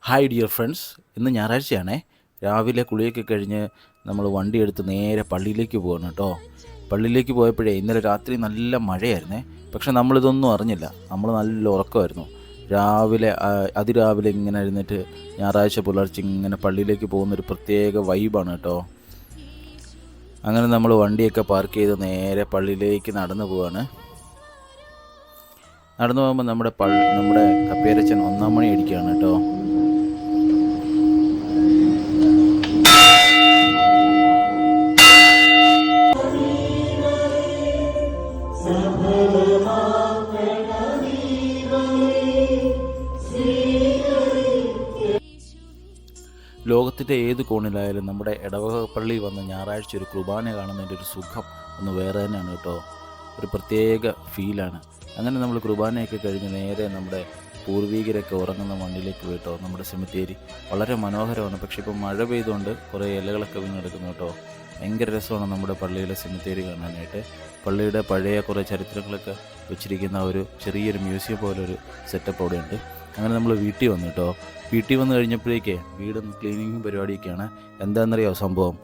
Hi dear friends, ഇന്ന് ഞായറാഴ്ചയാണേ. രാവിലെ കുളിയൊക്കെ കഴിഞ്ഞ് നമ്മൾ വണ്ടി എടുത്ത് നേരെ പള്ളിയിലേക്ക് പോകണം കേട്ടോ. പള്ളിയിലേക്ക് പോയപ്പോഴേ ഇന്നലെ രാത്രി നല്ല മഴയായിരുന്നേ. പക്ഷെ നമ്മളിതൊന്നും അറിഞ്ഞില്ല. നമ്മൾ നല്ല ഉറക്കമായിരുന്നു. രാവിലെ അതിരാവിലെ ഇങ്ങനെ എഴുന്നേറ്റ് ഞായറാഴ്ച പുലർച്ചെ ഇങ്ങനെ പള്ളിയിലേക്ക് പോകുന്നൊരു പ്രത്യേക വൈബാണ് കേട്ടോ. അങ്ങനെ നമ്മൾ വണ്ടിയൊക്കെ പാർക്ക് ചെയ്ത് നേരെ പള്ളിയിലേക്ക് നടന്നു പോവാണ്. നടന്നു പോകുമ്പോൾ നമ്മുടെ കപ്പേരച്ചൻ 1-ാം മണി അടിക്കുകയാണ് കേട്ടോ. ലോകത്തിൻ്റെ ഏത് കോണിലായാലും നമ്മുടെ ഇടവക പള്ളി വന്ന് ഞായറാഴ്ച ഒരു കുർബാന കാണുന്നതിൻ്റെ ഒരു സുഖം ഒന്ന് വേറെ തന്നെയാണ് കേട്ടോ. ഒരു പ്രത്യേക ഫീലാണ്. അങ്ങനെ നമ്മൾ കുർബാനയൊക്കെ കഴിഞ്ഞ് നേരെ നമ്മുടെ പൂർവീകരൊക്കെ ഉറങ്ങുന്ന മണ്ണിലേക്ക് പോയിട്ടോ. നമ്മുടെ സെമിത്തേരി വളരെ മനോഹരമാണ്. പക്ഷേ ഇപ്പോൾ മഴ പെയ്തുകൊണ്ട് കുറേ ഇലകളൊക്കെ വീണെടുക്കുന്നു കേട്ടോ. ഭയങ്കര രസമാണ് നമ്മുടെ പള്ളിയിലെ സെമിത്തേരി കാണാനായിട്ട്. പള്ളിയുടെ പഴയ കുറേ ചരിത്രങ്ങളൊക്കെ വെച്ചിരിക്കുന്ന ഒരു ചെറിയൊരു മ്യൂസിയം പോലൊരു സെറ്റപ്പ് അവിടെ ഉണ്ട്. അങ്ങനെ നമ്മൾ വീട്ടിൽ വന്നു കേട്ടോ. വീട്ടിൽ വന്നു കഴിഞ്ഞപ്പോഴേക്കേ വീടൊന്ന് ക്ലീനിങ്ങും പരിപാടിയൊക്കെയാണ്. എന്താണെന്നറിയാമോ സംഭവം?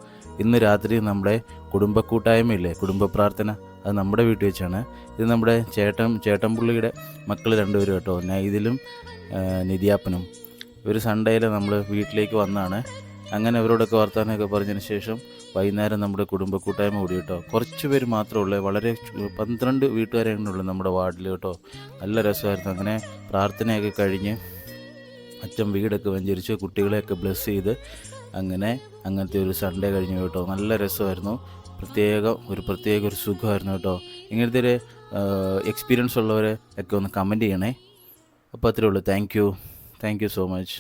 ഇന്ന് രാത്രി നമ്മുടെ കുടുംബ കൂട്ടായ്മയില്ലേ, കുടുംബ പ്രാർത്ഥന, അത് നമ്മുടെ വീട്ടിൽ വെച്ചാണ്. ഇത് നമ്മുടെ ചേട്ടൻപുള്ളിയുടെ മക്കൾ 2 പേരും കേട്ടോ, നൈതിലും നിധിയാപ്പനും. ഒരു സൺഡേയിൽ നമ്മൾ വീട്ടിലേക്ക് വന്നാണ്. അങ്ങനെ അവരോടൊക്കെ വർത്താനമൊക്കെ പറഞ്ഞതിന് ശേഷം വൈകുന്നേരം നമ്മുടെ കുടുംബ കൂട്ടായ്മ കൂടി കേട്ടോ. കുറച്ച് പേര് മാത്രമേ ഉള്ളൂ, വളരെ 12 വീട്ടുകാരെ ഉള്ളൂ നമ്മുടെ വാർഡിൽ കേട്ടോ. നല്ല രസമായിരുന്നു. അങ്ങനെ പ്രാർത്ഥനയൊക്കെ കഴിഞ്ഞ് അച്ഛൻ വീടൊക്കെ വെഞ്ചരിച്ച് കുട്ടികളെയൊക്കെ ബ്ലെസ് ചെയ്ത് അങ്ങനത്തെ ഒരു സൺഡേ കഴിഞ്ഞു കേട്ടോ. നല്ല രസമായിരുന്നു. പ്രത്യേക ഒരു സുഖമായിരുന്നു കേട്ടോ. ഇങ്ങനത്തെ ഒരു എക്സ്പീരിയൻസ് ഉള്ളവരെ ഒക്കെ ഒന്ന് കമൻറ്റ് ചെയ്യണേ. അപ്പോൾ അത്രേ ഉള്ളൂ. Thank you so much.